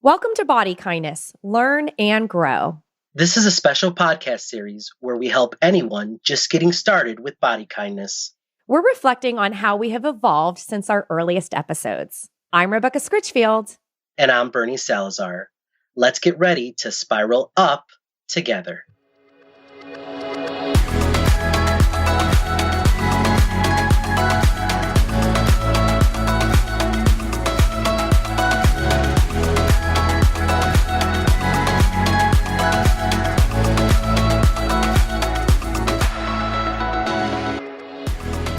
Welcome to Body Kindness, Learn and Grow. This is a special podcast series where we help anyone just getting started with body kindness. We're reflecting on how we have evolved since our earliest episodes. I'm Rebecca Scritchfield. And I'm Bernie Salazar. Let's get ready to spiral up together.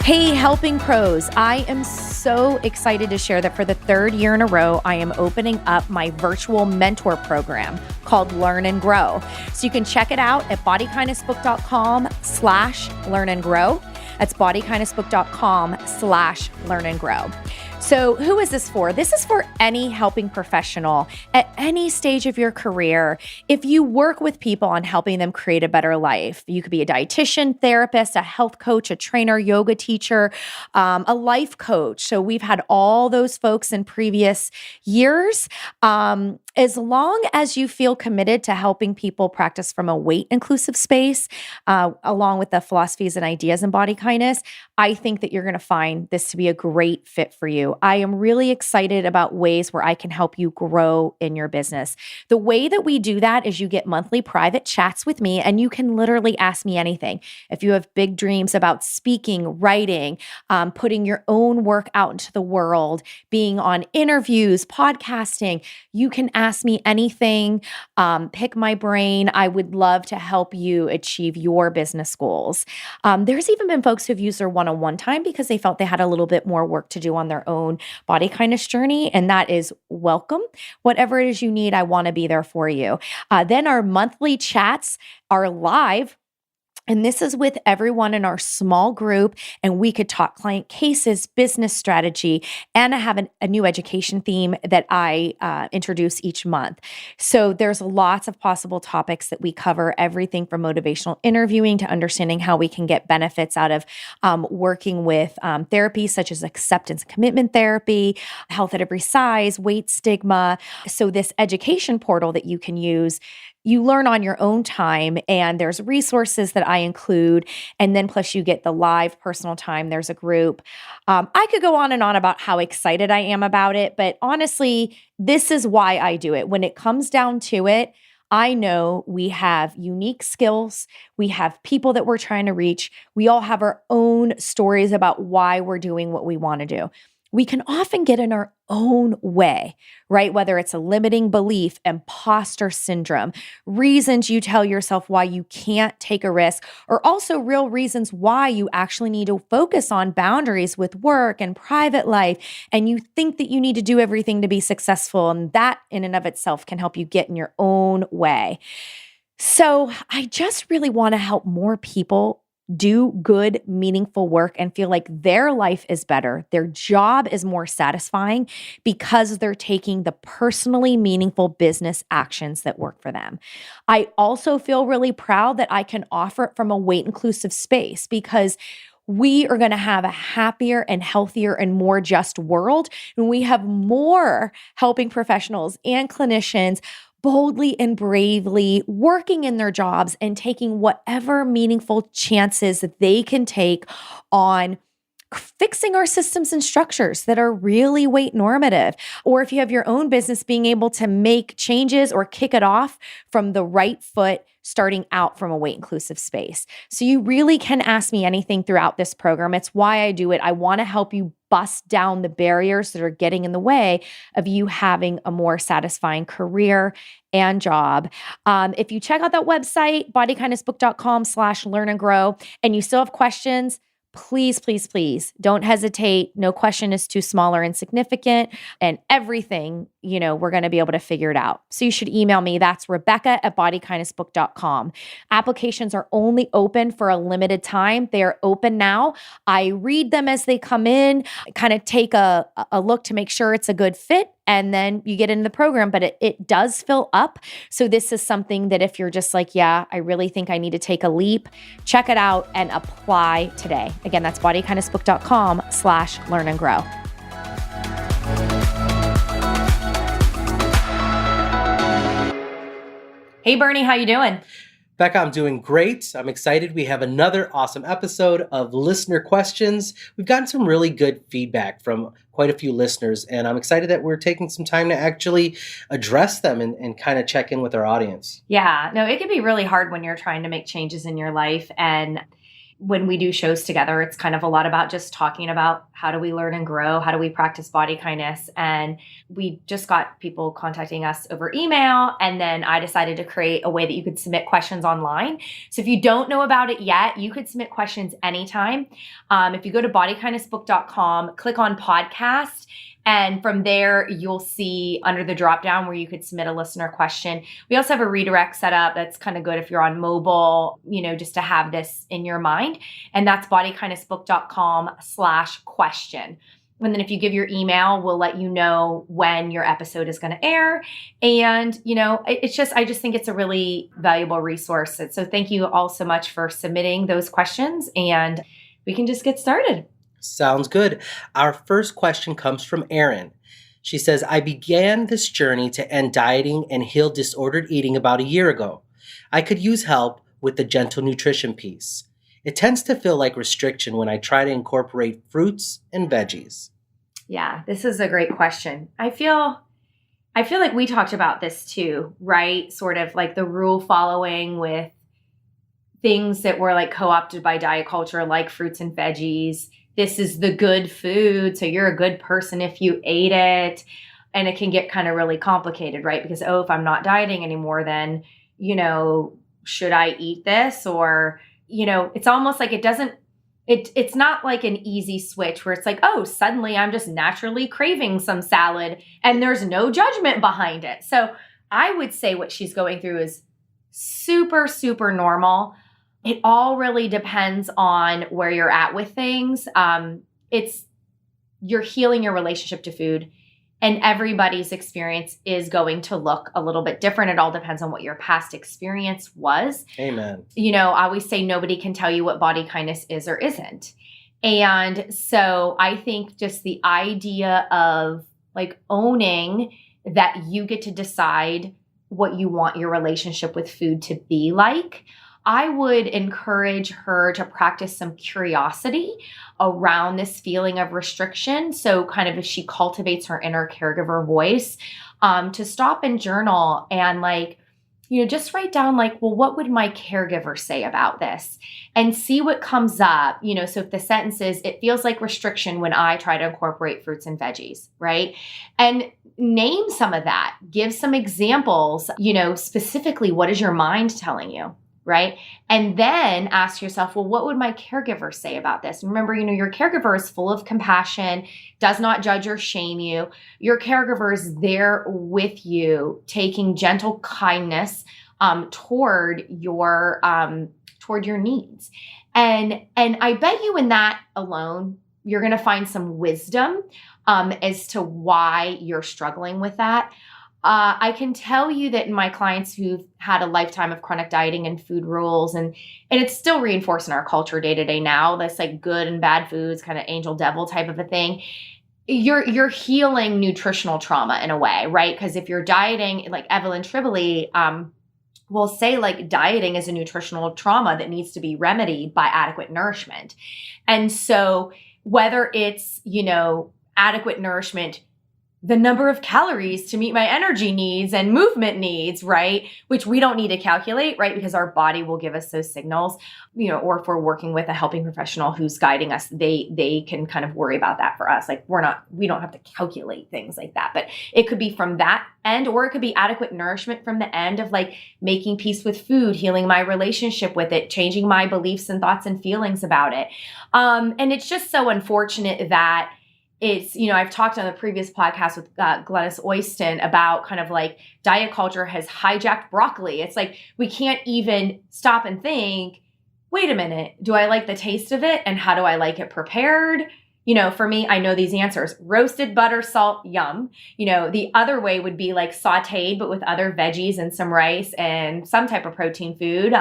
Hey, Helping Pros. I am so excited to share that for the third year in a row, I am opening up my virtual mentor program called Learn and Grow. So you can check it out at bodykindnessbook.com/learnandgrow. That's bodykindnessbook.com/learnandgrow. So who is this for? This is for any helping professional at any stage of your career. If you work with people on helping them create a better life, you could be a dietitian, therapist, a health coach, a trainer, yoga teacher, a life coach. So we've had all those folks in previous years. As long as you feel committed to helping people practice from a weight-inclusive space, along with the philosophies and ideas in body kindness, I think that you're going to find this to be a great fit for you. I am really excited about ways where I can help you grow in your business. The way that we do that is you get monthly private chats with me, and you can literally ask me anything. If you have big dreams about speaking, writing, putting your own work out into the world, being on interviews, podcasting, you can ask me anything, pick my brain. I would love to help you achieve your business goals. There's even been folks who've used their one-on-one time because they felt they had a little bit more work to do on their own body kindness journey, and that is welcome. Whatever it is you need, I want to be there for you. Then our monthly chats are live. And this is with everyone in our small group, and we could talk client cases, business strategy, and I have a new education theme that I introduce each month. So there's lots of possible topics that we cover, everything from motivational interviewing to understanding how we can get benefits out of working with therapies such as acceptance and commitment therapy, health at every size, weight stigma. So this education portal that you can use, you learn on your own time, and there's resources that I include. And then plus you get the live personal time. There's a group. I could go on and on about how excited I am about it, but honestly, this is why I do it. When it comes down to it, I know we have unique skills. We have people that we're trying to reach. We all have our own stories about why we're doing what we want to do. We can often get in our own way, right? Whether it's a limiting belief, imposter syndrome, reasons you tell yourself why you can't take a risk, or also real reasons why you actually need to focus on boundaries with work and private life. And you think that you need to do everything to be successful. And that in and of itself can help you get in your own way. So I just really want to help more people do good, meaningful work and feel like their life is better, their job is more satisfying because they're taking the personally meaningful business actions that work for them. I also feel really proud that I can offer it from a weight-inclusive space because we are going to have a happier and healthier and more just world when we have more helping professionals and clinicians boldly and bravely working in their jobs and taking whatever meaningful chances that they can take on fixing our systems and structures that are really weight normative. Or if you have your own business, being able to make changes or kick it off from the right foot, starting out from a weight inclusive space. So you really can ask me anything throughout this program. It's why I do it. I want to help you bust down the barriers that are getting in the way of you having a more satisfying career and job. If you check out that website, bodykindnessbook.com/learnandgrow, and you still have questions, please, please, please don't hesitate. No question is too small or insignificant, and everything, we're going to be able to figure it out. So you should email me. That's Rebecca@bodykindnessbook.com. Applications are only open for a limited time. They are open now. I read them as they come in, kind of take a look to make sure it's a good fit, and then you get into the program, but it does fill up. So this is something that if you're just like, yeah, I really think I need to take a leap, check it out and apply today. Again, that's bodykindnessbook.com/learnandgrow. Hey, Bernie, how you doing? Becca, I'm doing great. I'm excited. We have another awesome episode of listener questions. We've gotten some really good feedback from quite a few listeners, and I'm excited that we're taking some time to actually address them and kind of check in with our audience. Yeah, no, it can be really hard when you're trying to make changes in your life. And when we do shows together, it's kind of a lot about just talking about how do we learn and grow? How do we practice body kindness? And we just got people contacting us over email. And then I decided to create a way that you could submit questions online. So if you don't know about it yet, you could submit questions anytime. If you go to bodykindnessbook.com, click on podcast. And from there, you'll see under the drop down where you could submit a listener question. We also have a redirect set up that's kind of good if you're on mobile, just to have this in your mind. And that's bodykindnessbook.com/question. And then if you give your email, we'll let you know when your episode is going to air. And, I just think it's a really valuable resource. So thank you all so much for submitting those questions, and we can just get started. Sounds good. Our first question comes from Erin. She says, I began this journey to end dieting and heal disordered eating about a year ago. I could use help with the gentle nutrition piece. It tends to feel like restriction when I try to incorporate fruits and veggies. Yeah, this is a great question. I feel like we talked about this too, right? Sort of like the rule following with things that were like co-opted by diet culture, like fruits and veggies. This is the good food, so you're a good person if you ate it. And it can get kind of really complicated, right? Because, if I'm not dieting anymore, then, should I eat this? Or, it's almost like it's not like an easy switch where it's like, suddenly I'm just naturally craving some salad and there's no judgment behind it. So I would say what she's going through is super, super normal. It all really depends on where you're at with things. You're healing your relationship to food, and everybody's experience is going to look a little bit different. It all depends on what your past experience was. Amen. I always say nobody can tell you what body kindness is or isn't. And so I think just the idea of like owning that you get to decide what you want your relationship with food to be like, I would encourage her to practice some curiosity around this feeling of restriction. So kind of if she cultivates her inner caregiver voice, to stop and journal and just write down what would my caregiver say about this, and see what comes up. So if the sentence is, it feels like restriction when I try to incorporate fruits and veggies, right? And name some of that, give some examples, specifically, what is your mind telling you? Right? And then ask yourself, what would my caregiver say about this? And remember, your caregiver is full of compassion, does not judge or shame you. Your caregiver is there with you, taking gentle kindness toward your needs. And I bet you in that alone, you're going to find some wisdom as to why you're struggling with that. I can tell you that in my clients who've had a lifetime of chronic dieting and food rules, and it's still reinforced in our culture day to day now, this like good and bad foods, kind of angel devil type of a thing. You're healing nutritional trauma in a way, right? Because if you're dieting, like Evelyn Tribole will say, like, dieting is a nutritional trauma that needs to be remedied by adequate nourishment. And so whether it's, adequate nourishment, the number of calories to meet my energy needs and movement needs, right? Which we don't need to calculate, right? Because our body will give us those signals, or if we're working with a helping professional who's guiding us, they can kind of worry about that for us. Like we don't have to calculate things like that, but it could be from that end, or it could be adequate nourishment from the end of like making peace with food, healing my relationship with it, changing my beliefs and thoughts and feelings about it. And it's just so unfortunate that it's, I've talked on the previous podcast with Glenys Oyston about kind of like diet culture has hijacked broccoli. It's like we can't even stop and think, wait a minute, do I like the taste of it? And how do I like it prepared? For me, I know these answers. Roasted butter, salt, yum. The other way would be like sauteed, but with other veggies and some rice and some type of protein food.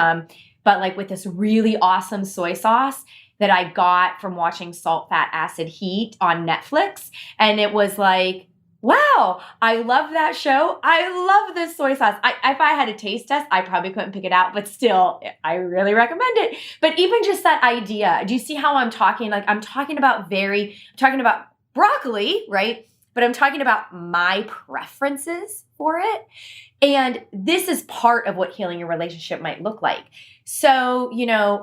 But like with this really awesome soy sauce that I got from watching Salt, Fat, Acid, Heat on Netflix. And it was like Wow, I love that show. I love this soy sauce. If I had a taste test, I probably couldn't pick it out, but still, I really recommend it. But even just that idea, do you see how I'm talking? Like I'm talking about broccoli, right? But I'm talking about my preferences for it. And this is part of what healing your relationship might look like. So,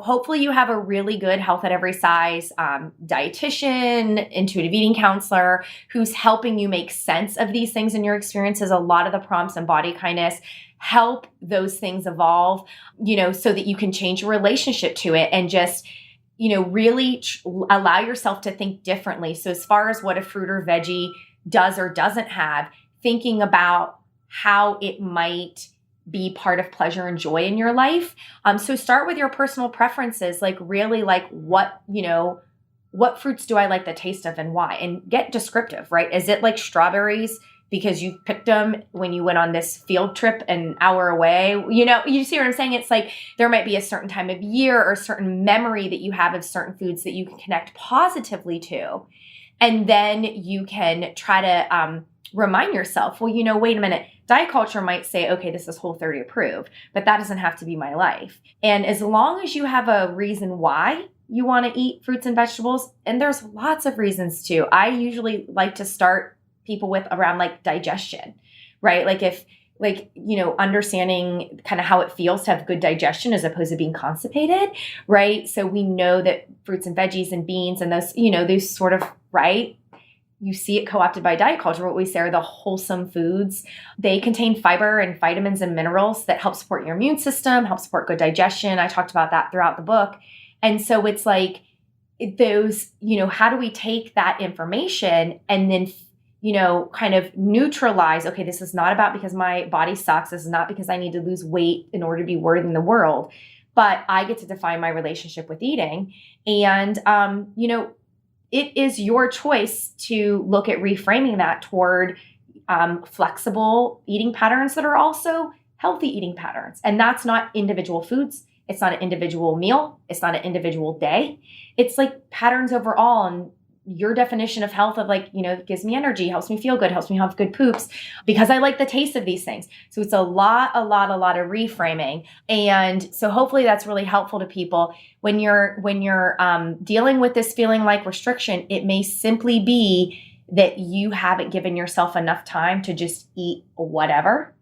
hopefully you have a really good health at every size dietitian, intuitive eating counselor who's helping you make sense of these things in your experiences. A lot of the prompts in Body Kindness help those things evolve, so that you can change your relationship to it and just, really allow yourself to think differently. So as far as what a fruit or veggie does or doesn't have, thinking about how it might be part of pleasure and joy in your life. So start with your personal preferences, like really like what fruits do I like the taste of and why? And get descriptive, right? Is it like strawberries because you picked them when you went on this field trip an hour away? You see what I'm saying? It's like there might be a certain time of year or a certain memory that you have of certain foods that you can connect positively to. And then you can try to remind yourself, well, wait a minute. Diet culture might say, okay, this is Whole30 approved, but that doesn't have to be my life. And as long as you have a reason why you want to eat fruits and vegetables, and there's lots of reasons too. I usually like to start people with around like digestion, right? Understanding kind of how it feels to have good digestion as opposed to being constipated, right? So we know that fruits and veggies and beans and those sort of, right? You see it co-opted by diet culture. What we say are the wholesome foods. They contain fiber and vitamins and minerals that help support your immune system, help support good digestion. I talked about that throughout the book. And so it's like those, how do we take that information and then, kind of neutralize, okay, this is not about because my body sucks. This is not because I need to lose weight in order to be worthy in the world, but I get to define my relationship with eating. And, it is your choice to look at reframing that toward flexible eating patterns that are also healthy eating patterns. And that's not individual foods. It's not an individual meal. It's not an individual day. It's like patterns overall. And your definition of health of gives me energy, helps me feel good, helps me have good poops because I like the taste of these things. So it's a lot of reframing. And so hopefully that's really helpful to people. When you're dealing with this feeling like restriction, it may simply be that you haven't given yourself enough time to just eat whatever.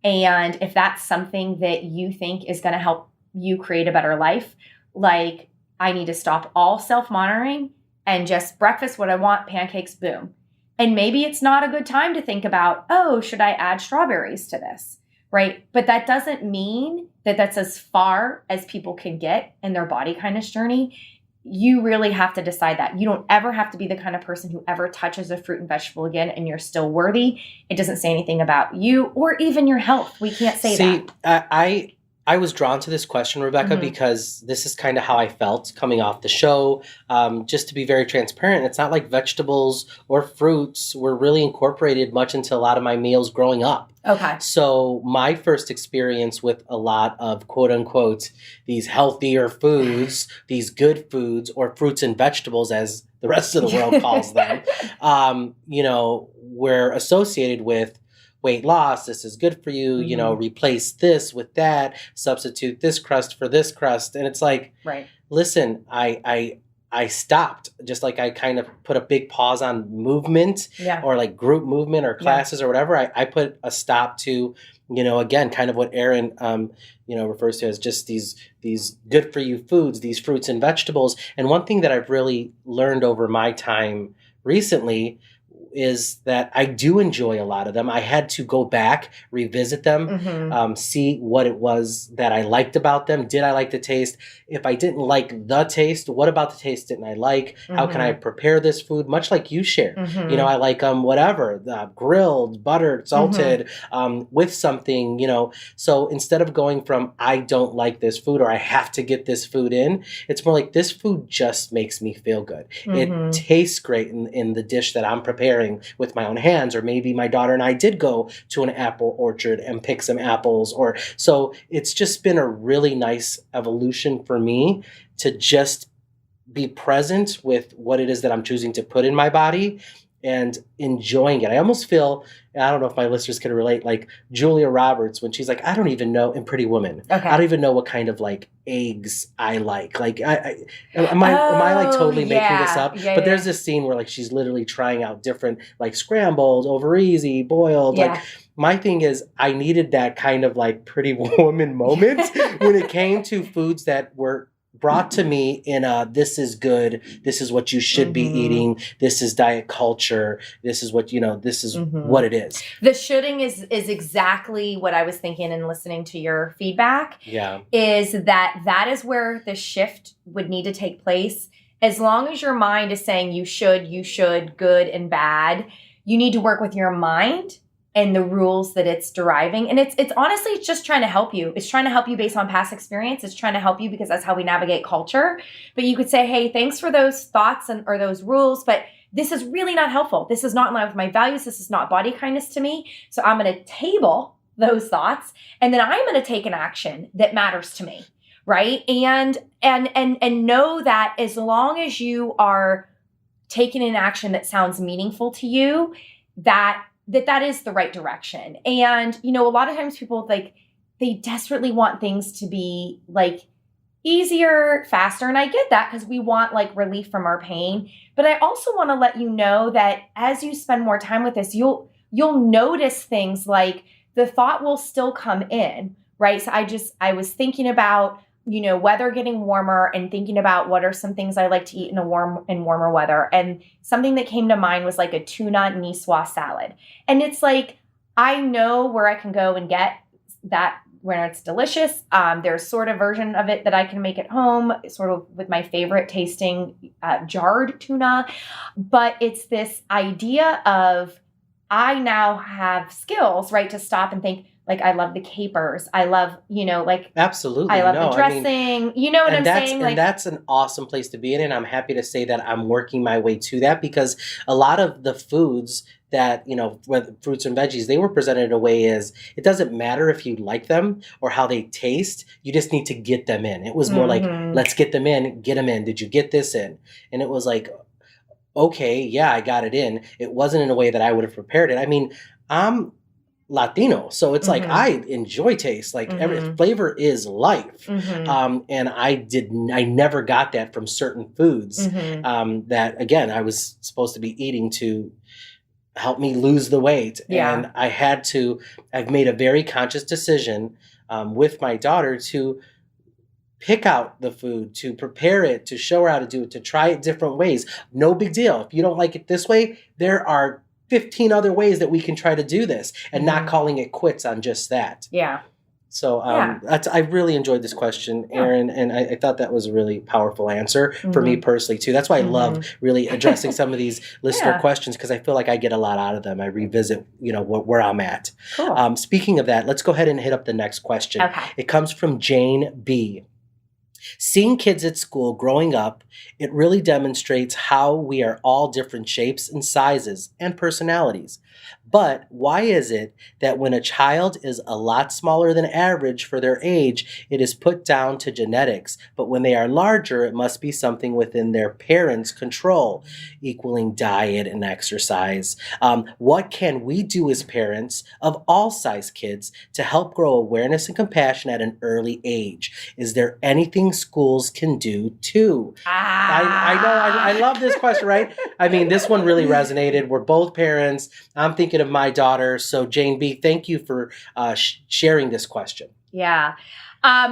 And if that's something that you think is going to help you create a better life, like I need to stop all self-monitoring and just breakfast, what I want, pancakes, boom. And maybe it's not a good time to think about, oh, should I add strawberries to this, right? But that doesn't mean that that's as far as people can get in their body kindness journey. You really have to decide that. You don't ever have to be the kind of person who ever touches a fruit and vegetable again and you're still worthy. It doesn't say anything about you or even your health. We can't say that. I was drawn to this question, Rebecca, because this is kind of how I felt coming off the show. Just to be very transparent, it's not like vegetables or fruits were really incorporated much into a lot of my meals growing up. Okay. So my first experience with a lot of quote unquote, these healthier foods, these good foods or fruits and vegetables as the rest of the world calls them, were associated with weight loss, this is good for you, replace this with that, substitute this crust for this crust. And it's like, right. Listen, I stopped, just like I kind of put a big pause on movement or like group movement or classes or whatever. I put a stop to, again, kind of what Aaron, refers to as just these good for you foods, these fruits and vegetables. And one thing that I've really learned over my time recently is that I do enjoy a lot of them. I had to go back, revisit them, see what it was that I liked about them. Did I like the taste? If I didn't like the taste, what about the taste didn't I like? How can I prepare this food? Much like you share. I like whatever, grilled, buttered, salted, with something, So instead of going from I don't like this food or I have to get this food in, it's more like this food just makes me feel good. It tastes great in the dish that I'm preparing with my own hands, or maybe my daughter and I did go to an apple orchard and pick some apples, so it's just been a really nice evolution for me to just be present with what it is that I'm choosing to put in my body and enjoying it. I almost feel, I don't know if my listeners can relate, like Julia Roberts when she's like, I don't even know, in Pretty Woman, I don't even know what kind of like eggs I like. Like, am I like totally making this up? But there's this scene where like she's literally trying out different like scrambled, over easy, boiled. Like my thing is I needed that kind of like Pretty Woman moment when it came to foods that were brought to me in a, this is good, this is what you should be eating, this is diet culture, this is what, this is what it is. The shoulding is exactly what I was thinking and listening to your feedback. Yeah. Is that is where the shift would need to take place. As long as your mind is saying you should, good and bad, you need to work with your mind and the rules that it's deriving. And it's honestly, it's just trying to help you. It's trying to help you based on past experience. It's trying to help you because that's how we navigate culture. But you could say, hey, thanks for those thoughts or those rules, but this is really not helpful. This is not in line with my values. This is not body kindness to me. So I'm going to table those thoughts. And then I'm going to take an action that matters to me. Right. And know that as long as you are taking an action that sounds meaningful to you, that is the right direction. And, a lot of times people like, they desperately want things to be like easier, faster. And I get that because we want like relief from our pain. But I also want to let you know that as you spend more time with this, you'll notice things like the thought will still come in, right? So I was thinking about, weather getting warmer and thinking about what are some things I like to eat in warmer weather. And something that came to mind was like a tuna niçoise salad. And it's like, I know where I can go and get that where it's delicious. There's sort of version of it that I can make at home, sort of with my favorite tasting jarred tuna. But it's this idea of I now have skills, right, to stop and think, like, I love the capers. I love, absolutely. I love the dressing. You know what I'm saying? And that's an awesome place to be in. And I'm happy to say that I'm working my way to that because a lot of the foods that, whether fruits and veggies, they were presented in a way as it doesn't matter if you like them or how they taste. You just need to get them in. It was more like, let's get them in, get them in. Did you get this in? And it was like, okay, yeah, I got it in. It wasn't in a way that I would have prepared it. I mean, I'm Latino, so it's like I enjoy taste. Like every flavor is life, and I never got that from certain foods that again I was supposed to be eating to help me lose the weight, and I've made a very conscious decision with my daughter to pick out the food, to prepare it, to show her how to do it, to try it different ways. No big deal. If you don't like it this way, there are 15 other ways that we can try to do this and not calling it quits on just that. Yeah. So I really enjoyed this question, Erin, and I thought that was a really powerful answer for me personally too. That's why I love really addressing some of these listener questions because I feel like I get a lot out of them. I revisit, where I'm at. Cool. Speaking of that, let's go ahead and hit up the next question. Okay. It comes from Jane B. Seeing kids at school growing up, it really demonstrates how we are all different shapes and sizes and personalities. But why is it that when a child is a lot smaller than average for their age, it is put down to genetics, but when they are larger, it must be something within their parents' control, equaling diet and exercise? What can we do as parents of all size kids to help grow awareness and compassion at an early age? Is there anything schools can do too? I know, I love this question, right? I mean, this one really resonated. We're both parents. I'm thinking of my daughter. So Jane B., thank you for sharing this question. Yeah.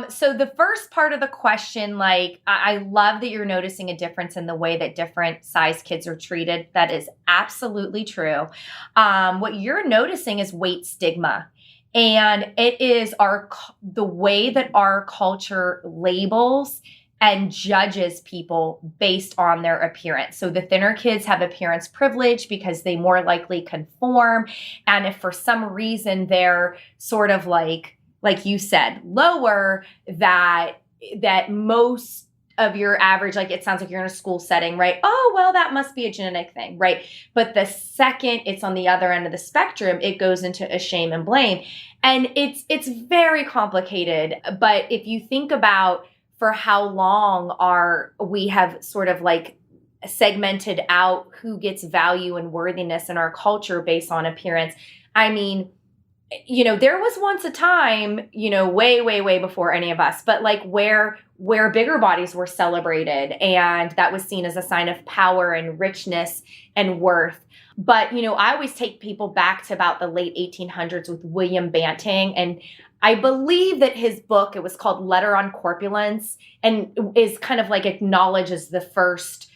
So the first part of the question, I love that you're noticing a difference in the way that different size kids are treated. That is absolutely true. What you're noticing is weight stigma. And it is the way that our culture labels and judges people based on their appearance. So the thinner kids have appearance privilege because they more likely conform. And if for some reason they're sort of like you said, lower, that most of your average, like it sounds like you're in a school setting, right? Oh, well, that must be a genetic thing, right? But the second it's on the other end of the spectrum, it goes into a shame and blame. And it's very complicated. But if you think about for how long we have sort of like segmented out who gets value and worthiness in our culture based on appearance. I mean, there was once a time, way, way, way before any of us, but like where bigger bodies were celebrated, and that was seen as a sign of power and richness and worth. But, I always take people back to about the late 1800s with William Banting. And I believe that his book, it was called Letter on Corpulence, and is kind of like acknowledged as the first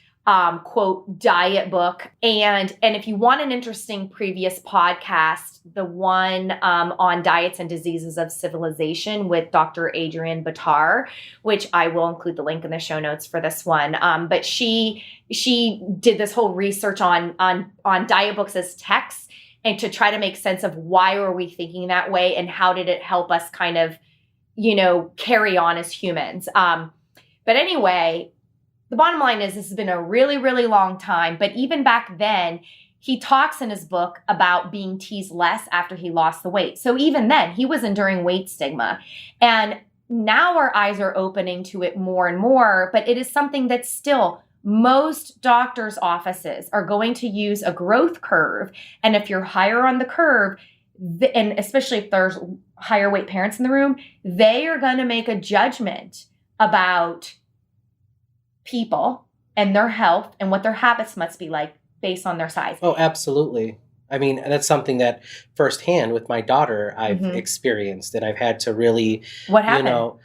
quote diet book. And if you want an interesting previous podcast, the one on diets and diseases of civilization with Dr. Adrienne Batar, which I will include the link in the show notes for this one. But she did this whole research on diet books as texts, and to try to make sense of why were we thinking that way and how did it help us kind of, carry on as humans. But anyway, the bottom line is this has been a really, really long time. But even back then, he talks in his book about being teased less after he lost the weight. So even then, he was enduring weight stigma. And now our eyes are opening to it more and more. But it is something that still most doctors' offices are going to use a growth curve. And if you're higher on the curve, and especially if there's higher weight parents in the room, they are going to make a judgment about people and their health and what their habits must be like based on their size. Oh, absolutely. I mean, that's something that firsthand with my daughter I've experienced, and I've had to really, what happened?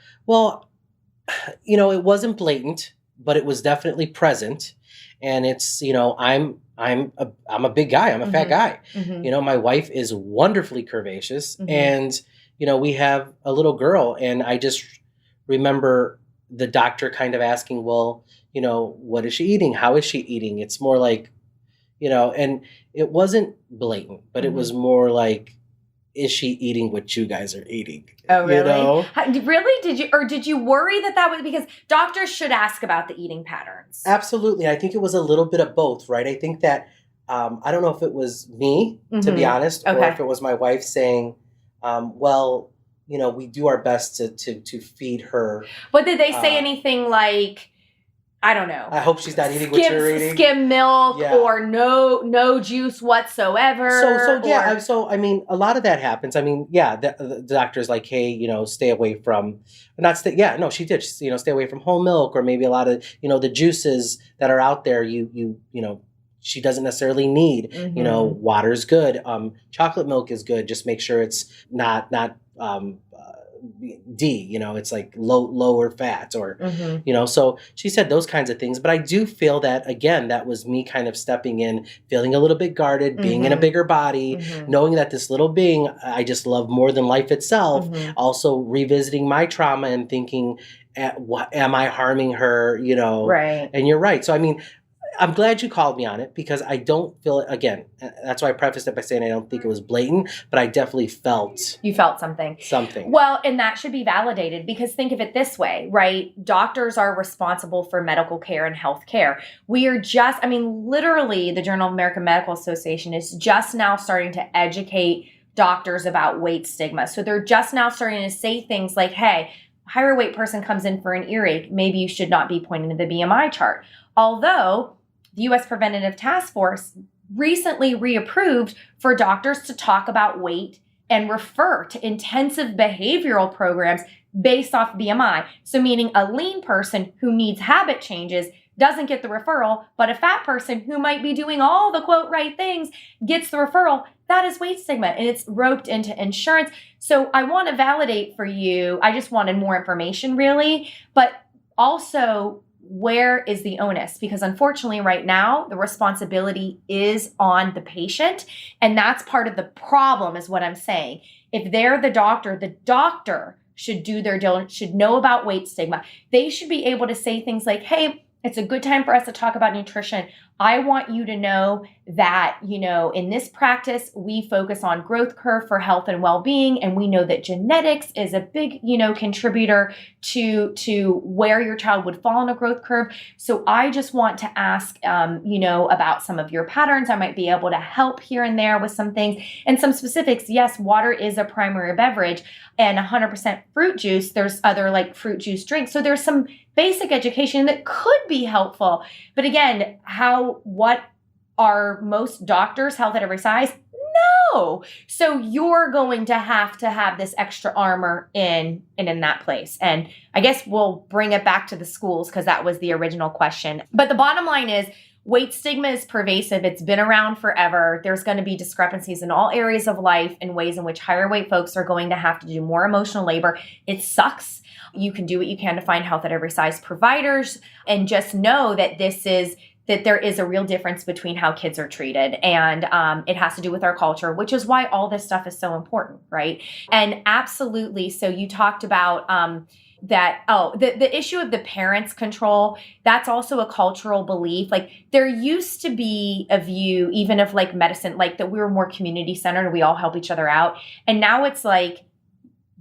It wasn't blatant, but it was definitely present. And it's, I'm a big guy. I'm a fat guy. My wife is wonderfully curvaceous, and, we have a little girl, and I just remember the doctor kind of asking, well, what is she eating? How is she eating? It's more like, and it wasn't blatant, but it was more like, is she eating what you guys are eating? Oh, really? Really? Did you worry that was because doctors should ask about the eating patterns? Absolutely. I think it was a little bit of both, right? I think that, I don't know if it was me, to be honest, or if it was my wife saying, we do our best to feed her. But did they say anything like, I don't know, I hope she's not eating what you're eating? Skim milk or no juice whatsoever? So I mean, a lot of that happens. I mean, the doctor's like, hey, stay away from, she did, stay away from whole milk, or maybe a lot of, the juices that are out there, she doesn't necessarily need, water's good. Chocolate milk is good. Just make sure it's not D, it's like lower fat or, so she said those kinds of things. But I do feel that, again, that was me kind of stepping in, feeling a little bit guarded, being in a bigger body, knowing that this little being I just love more than life itself, also revisiting my trauma and thinking, am I harming her, Right. And you're right. So, I mean, I'm glad you called me on it, because I don't feel it, again, that's why I prefaced it by saying I don't think it was blatant, but I definitely felt. You felt something. Something. Well, and that should be validated, because think of it this way, right? Doctors are responsible for medical care and health care. We are literally the Journal of American Medical Association is just now starting to educate doctors about weight stigma. So they're just now starting to say things like, hey, a higher weight person comes in for an earache. Maybe you should not be pointing to the BMI chart. Although the U.S. Preventative Task Force recently reapproved for doctors to talk about weight and refer to intensive behavioral programs based off BMI. So meaning a lean person who needs habit changes doesn't get the referral, but a fat person who might be doing all the quote right things gets the referral. That is weight stigma, and it's roped into insurance. So I want to validate for you. I just wanted more information, really, but also, where is the onus? Because unfortunately right now, the responsibility is on the patient. And that's part of the problem is what I'm saying. If they're the doctor should do their diligence, should know about weight stigma. They should be able to say things like, hey, it's a good time for us to talk about nutrition. I want you to know that, in this practice, we focus on growth curve for health and well-being. And we know that genetics is a big, contributor to where your child would fall on a growth curve. So I just want to ask, about some of your patterns. I might be able to help here and there with some things and some specifics. Yes, water is a primary beverage and 100% fruit juice. There's other like fruit juice drinks. So there's some basic education that could be helpful. But again, what are most doctors, health at every size? No. So you're going to have this extra armor in that place. And I guess we'll bring it back to the schools because that was the original question. But the bottom line is weight stigma is pervasive. It's been around forever. There's going to be discrepancies in all areas of life in ways in which higher weight folks are going to have to do more emotional labor. It sucks. You can do what you can to find health at every size providers and just know that that there is a real difference between how kids are treated. And it has to do with our culture, which is why all this stuff is so important, right? And absolutely. So you talked about the issue of the parents' control, that's also a cultural belief. Like there used to be a view, even of like medicine, like that we were more community centered and we all help each other out. And now it's like,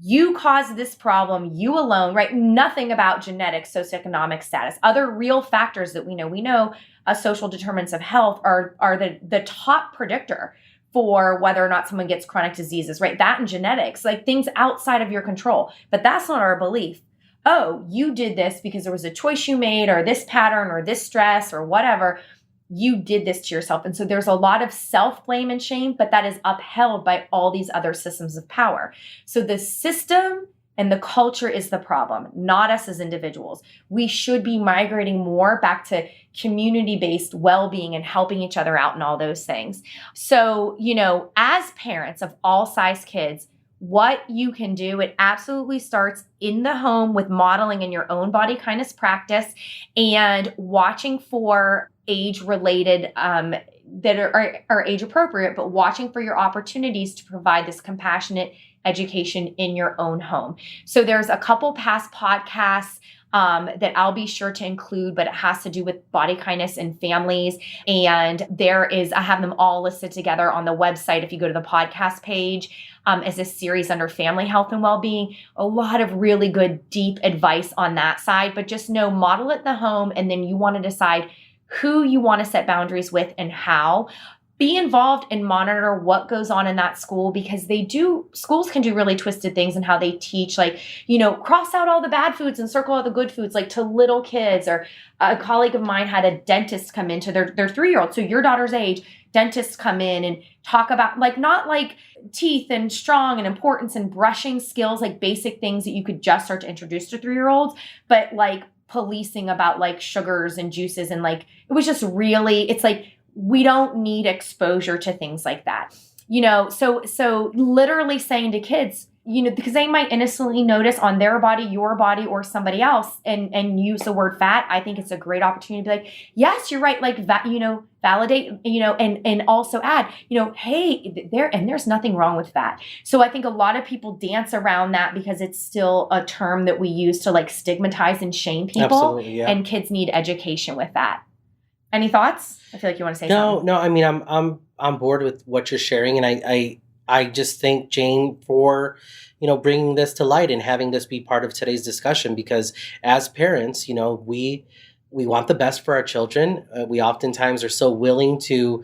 you caused this problem, you alone, right? Nothing about genetics, socioeconomic status, other real factors that we know. We know social determinants of health are the top predictor for whether or not someone gets chronic diseases, right? That and genetics, like things outside of your control. But that's not our belief. Oh, you did this because there was a choice you made or this pattern or this stress or whatever. You did this to yourself. And so there's a lot of self-blame and shame, but that is upheld by all these other systems of power. So the system and the culture is the problem, not us as individuals. We should be migrating more back to community-based well-being and helping each other out and all those things. So, as parents of all size kids, what you can do, it absolutely starts in the home with modeling in your own body kindness practice and watching for age-related that are age-appropriate, but watching for your opportunities to provide this compassionate education in your own home. So there's a couple past podcasts that I'll be sure to include, but it has to do with body kindness and families. And I have them all listed together on the website. If you go to the podcast page, as a series under family health and well-being, a lot of really good, deep advice on that side, but just model it in the home. And then you want to decide who you want to set boundaries with and how. Be involved and monitor what goes on in that school because schools can do really twisted things in how they teach, like, cross out all the bad foods and circle all the good foods, like to little kids. Or a colleague of mine had a dentist come into their 3-year-old. So your daughter's age, dentists come in and talk about not like teeth and strong and importance and brushing skills, like basic things that you could just start to introduce to 3-year-olds, but like policing about like sugars and juices. And like, it was just really, it's like, we don't need exposure to things like that, so literally saying to kids, because they might innocently notice on their body, your body, or somebody else and use the word fat. I think it's a great opportunity to be like, yes, you're right. Like that, validate, and also add, hey, there's nothing wrong with fat. So I think a lot of people dance around that because it's still a term that we use to like stigmatize and shame people. Absolutely, yeah. And kids need education with that. Any thoughts? I feel like you want to say something. No. I mean, I'm on board with what you're sharing, and I just thank Jane for bringing this to light and having this be part of today's discussion. Because as parents, we want the best for our children. We oftentimes are so willing to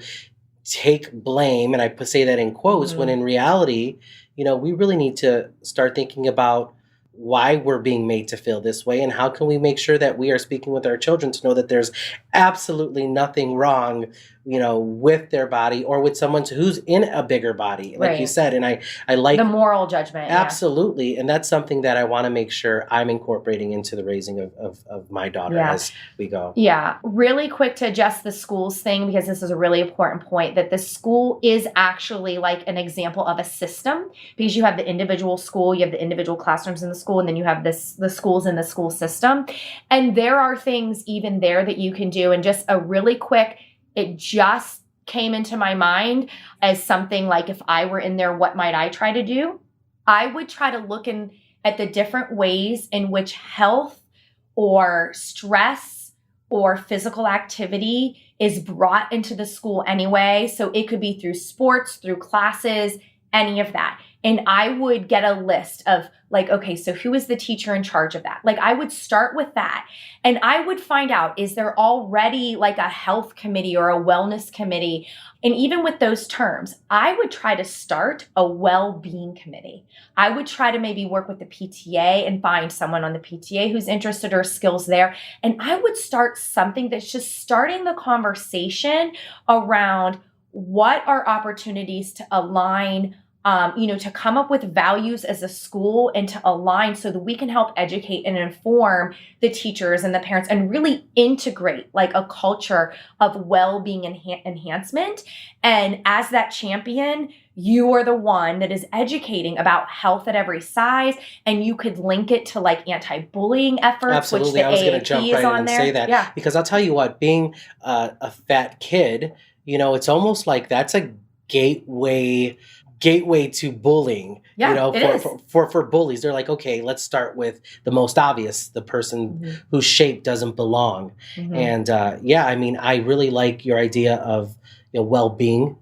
take blame, and I say that in quotes, when in reality, we really need to start thinking about why we're being made to feel this way and how can we make sure that we are speaking with our children to know that there's absolutely nothing wrong, with their body or with someone who's in a bigger body, like you said. And I like the moral judgment. Absolutely. Yeah. And that's something that I want to make sure I'm incorporating into the raising of my daughter as we go. Yeah. Really quick to adjust the schools thing, because this is a really important point, that the school is actually like an example of a system, because you have the individual school, you have the individual classrooms in the school, and then you have the schools in the school system. And there are things even there that you can do. And just a really quick, it just came into my mind as something like, if I were in there, what might I try to do? I would try to look at the different ways in which health or stress or physical activity is brought into the school anyway. So it could be through sports, through classes, any of that. And I would get a list of like, okay, so who is the teacher in charge of that? Like I would start with that and I would find out, is there already like a health committee or a wellness committee? And even with those terms, I would try to start a well-being committee. I would try to maybe work with the PTA and find someone on the PTA who's interested or skills there. And I would start something that's just starting the conversation around what are opportunities to align, to come up with values as a school and to align so that we can help educate and inform the teachers and the parents and really integrate like a culture of well-being enhancement. And as that champion, you are the one that is educating about health at every size, and you could link it to like anti-bullying efforts. Absolutely, which the I was going to AAP jump is right in on and there. say that Yeah. because I'll tell you what, being a fat kid, it's almost like that's a gateway to bullying. Yeah, it is. For bullies, they're like, okay, let's start with the most obvious, the person whose shape doesn't belong. And I mean, I really like your idea of well-being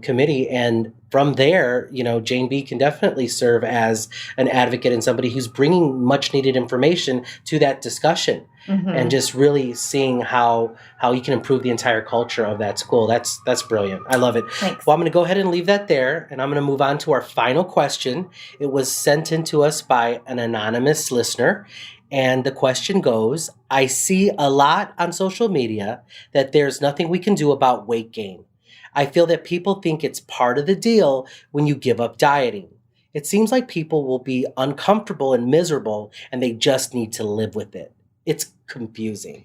committee, and from there, Jane B can definitely serve as an advocate and somebody who's bringing much needed information to that discussion. And just really seeing how you can improve the entire culture of that school. That's brilliant. I love it. Thanks. Well, I'm going to go ahead and leave that there, and I'm going to move on to our final question. It was sent in to us by an anonymous listener, and the question goes, I see a lot on social media that there's nothing we can do about weight gain. I feel that people think it's part of the deal when you give up dieting. It seems like people will be uncomfortable and miserable, and they just need to live with it. It's confusing.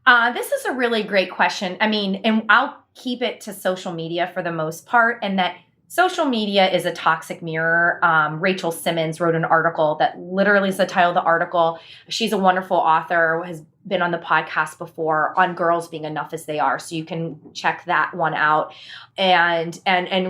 This is a really great question. I mean, and I'll keep it to social media for the most part, and that social media is a toxic mirror. Rachel Simmons wrote an article that literally is the title of the article. She's a wonderful author, has been on the podcast before on girls being enough as they are. So you can check that one out and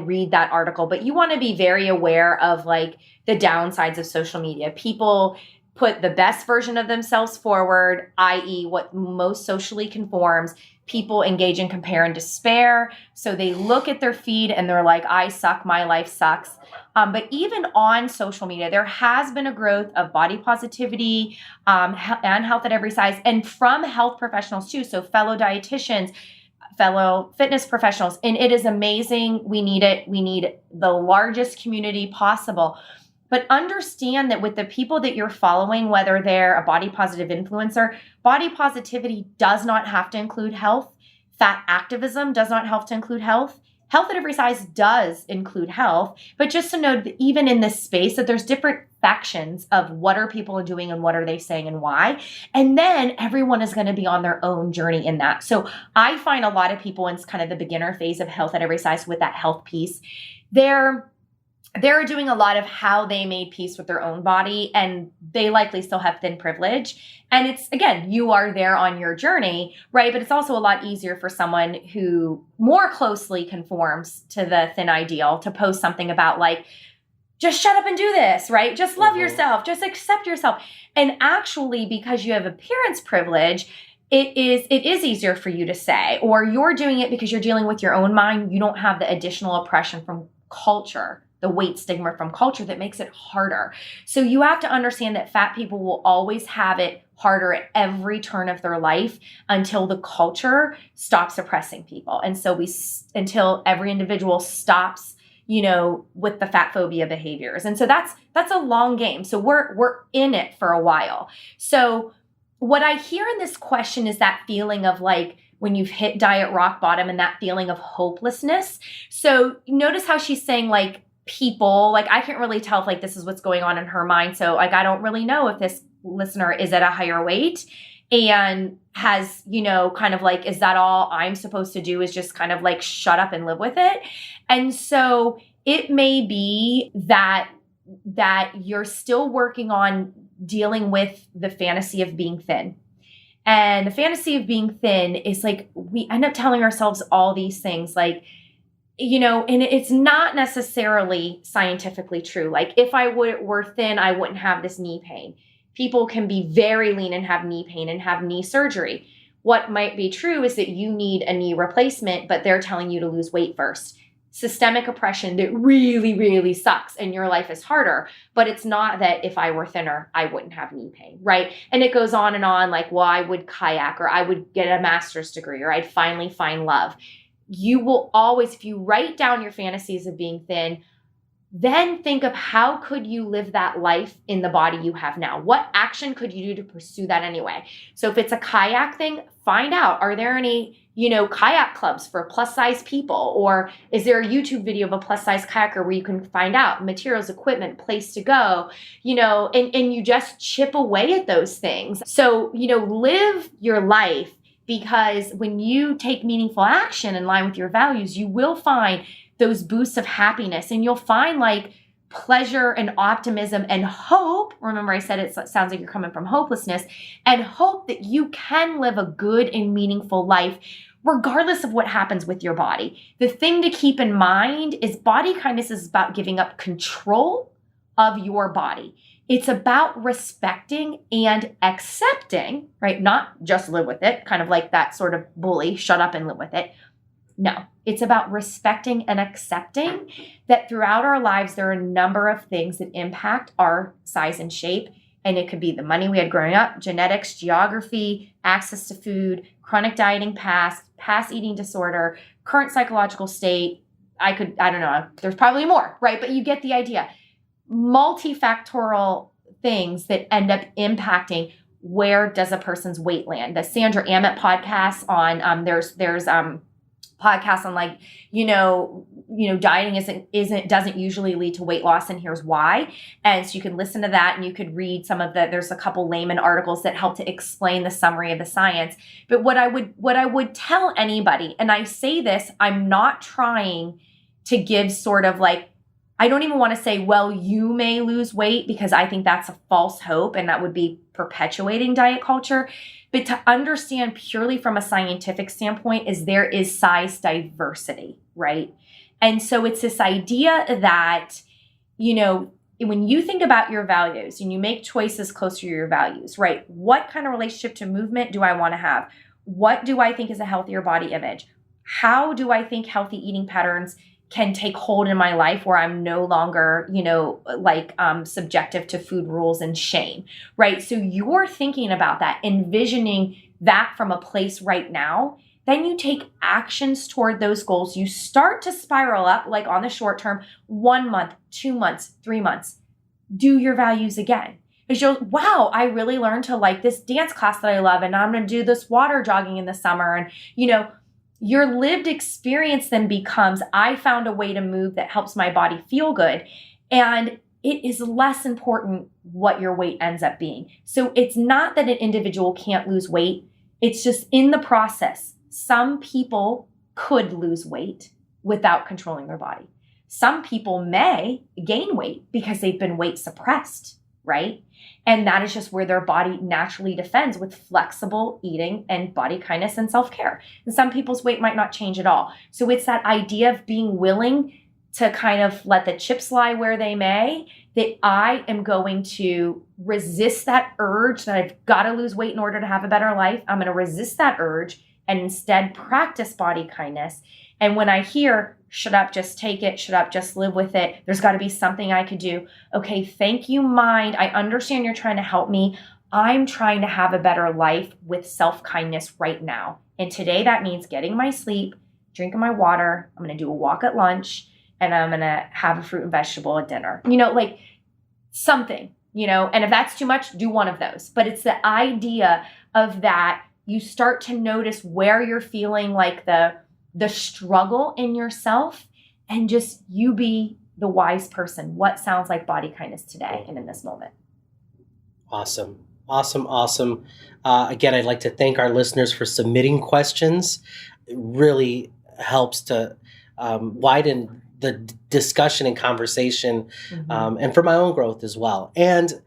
read that article. But you want to be very aware of like the downsides of social media. People put the best version of themselves forward, i.e. what most socially conforms. People engage in compare and despair. So they look at their feed and they're like, I suck, my life sucks. But even on social media, there has been a growth of body positivity and health at every size, and from health professionals too. So fellow dietitians, fellow fitness professionals, and it is amazing. We need it. We need the largest community possible. But understand that with the people that you're following, whether they're a body positive influencer, body positivity does not have to include health. Fat activism does not have to include health. Health at every size does include health. But just to note that even in this space, that there's different factions of what are people doing and what are they saying and why. And then everyone is going to be on their own journey in that. So I find a lot of people in kind of the beginner phase of health at every size with that health piece, they're doing a lot of how they made peace with their own body, and they likely still have thin privilege. And it's, again, you are there on your journey, right? But it's also a lot easier for someone who more closely conforms to the thin ideal to post something about like, just shut up and do this, right? Just love yourself, just accept yourself. And actually, because you have appearance privilege, it is easier for you to say, or you're doing it because you're dealing with your own mind. You don't have the additional oppression from culture, the weight stigma from culture that makes it harder. So you have to understand that fat people will always have it harder at every turn of their life until the culture stops oppressing people. And so until every individual stops, with the fat phobia behaviors. And so that's a long game. So we're in it for a while. So what I hear in this question is that feeling of like, when you've hit diet rock bottom and that feeling of hopelessness. So notice how she's saying like, people, like I can't really tell if like this is what's going on in her mind. So like I don't really know if this listener is at a higher weight and has, kind of like, is that all I'm supposed to do is just kind of like shut up and live with it? And so it may be that you're still working on dealing with the fantasy of being thin. And the fantasy of being thin is like, we end up telling ourselves all these things like, and it's not necessarily scientifically true. Like if I were thin, I wouldn't have this knee pain. People can be very lean and have knee pain and have knee surgery. what might be true is that you need a knee replacement, but they're telling you to lose weight first. Systemic oppression that really, really sucks and your life is harder. But it's not that if I were thinner, I wouldn't have knee pain, right? And it goes on and on, like, well, I would kayak, or I would get a master's degree, or I'd finally find love. You will always, if you write down your fantasies of being thin, then think of how could you live that life in the body you have now? What action could you do to pursue that anyway? So if it's a kayak thing, find out, are there any, kayak clubs for plus size people? Or is there a YouTube video of a plus size kayaker where you can find out materials, equipment, place to go, and you just chip away at those things. So, live your life, because when you take meaningful action in line with your values, you will find those boosts of happiness, and you'll find like pleasure and optimism and hope. Remember, I said it sounds like you're coming from hopelessness, and hope that you can live a good and meaningful life regardless of what happens with your body. The thing to keep in mind is body kindness is about giving up control of your body. It's about respecting and accepting, right? Not just live with it, kind of like that sort of bully, shut up and live with it. No, it's about respecting and accepting that throughout our lives, there are a number of things that impact our size and shape. And it could be the money we had growing up, genetics, geography, access to food, chronic dieting past eating disorder, current psychological state. I don't know, there's probably more, right? But you get the idea. Multifactorial things that end up impacting where does a person's weight land. The Sandra Aamodt podcast on, there's podcasts on like, dieting doesn't usually lead to weight loss, and here's why. And so you can listen to that, and you could read there's a couple layman articles that help to explain the summary of the science. But what I would tell anybody, and I say this, I'm not trying to give sort of like, I don't even want to say, well, you may lose weight, because I think that's a false hope, and that would be perpetuating diet culture. But to understand purely from a scientific standpoint is there is size diversity, right? And so it's this idea that, when you think about your values and you make choices closer to your values, right? What kind of relationship to movement do I want to have? What do I think is a healthier body image? How do I think healthy eating patterns can take hold in my life where I'm no longer, subjective to food rules and shame, right? So you're thinking about that, envisioning that from a place right now. Then you take actions toward those goals. You start to spiral up, like on the short term, 1 month, 2 months, 3 months. Do your values again. Because you'll, wow, I really learned to like this dance class that I love, and I'm going to do this water jogging in the summer. And, your lived experience then becomes, I found a way to move that helps my body feel good. And it is less important what your weight ends up being. So it's not that an individual can't lose weight. It's just in the process, some people could lose weight without controlling their body. Some people may gain weight because they've been weight suppressed, right? And that is just where their body naturally defends with flexible eating and body kindness and self-care. And some people's weight might not change at all. So it's that idea of being willing to kind of let the chips lie where they may, that I am going to resist that urge that I've got to lose weight in order to have a better life. I'm going to resist that urge and instead practice body kindness. And when I hear, shut up, just take it, shut up, just live with it, there's got to be something I could do. Okay, thank you, mind. I understand you're trying to help me. I'm trying to have a better life with self-kindness right now. And today that means getting my sleep, drinking my water. I'm going to do a walk at lunch, and I'm going to have a fruit and vegetable at dinner. Like something, and if that's too much, do one of those. But it's the idea of that you start to notice where you're feeling like the struggle in yourself, and just you be the wise person. What sounds like body kindness today and in this moment? Awesome. Again, I'd like to thank our listeners for submitting questions. It really helps to widen the discussion and conversation, and for my own growth as well. And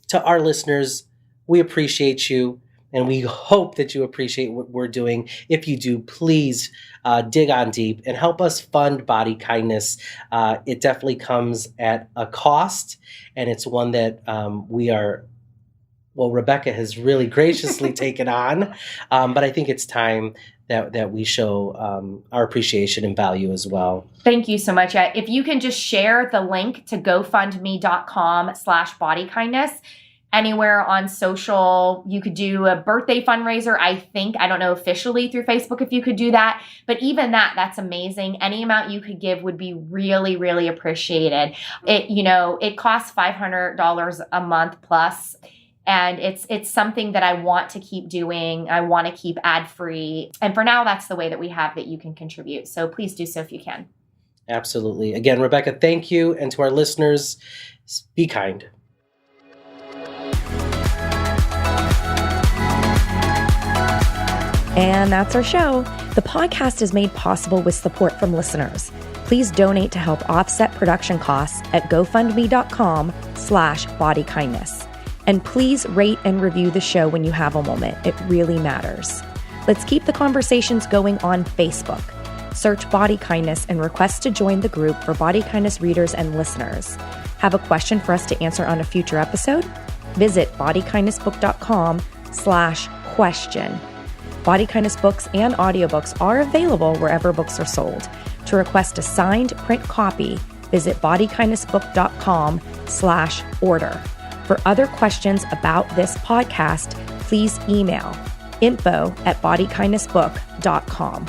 to our listeners, we appreciate you. And we hope that you appreciate what we're doing. If you do, please dig on deep and help us fund body kindness. It definitely comes at a cost, and it's one that we are well, Rebecca has really graciously taken on. But I think it's time that we show our appreciation and value as well. Thank you so much. If you can just share the link to gofundme.com/bodykindness anywhere on social. You could do a birthday fundraiser, I think. I don't know officially through Facebook if you could do that. But even that's amazing. Any amount you could give would be really, really appreciated. It costs $500 a month plus. And it's something that I want to keep doing. I want to keep ad-free. And for now, that's the way that we have that you can contribute. So please do so if you can. Absolutely. Again, Rebecca, thank you. And to our listeners, be kind. And that's our show. The podcast is made possible with support from listeners. Please donate to help offset production costs at gofundme.com/bodykindness. And please rate and review the show when you have a moment. It really matters. Let's keep the conversations going on Facebook. Search Body Kindness and request to join the group for Body Kindness readers and listeners. Have a question for us to answer on a future episode? Visit bodykindnessbook.com/question. Body Kindness books and audiobooks are available wherever books are sold. To request a signed print copy, visit bodykindnessbook.com/order. For other questions about this podcast, please email info@bodykindnessbook.com.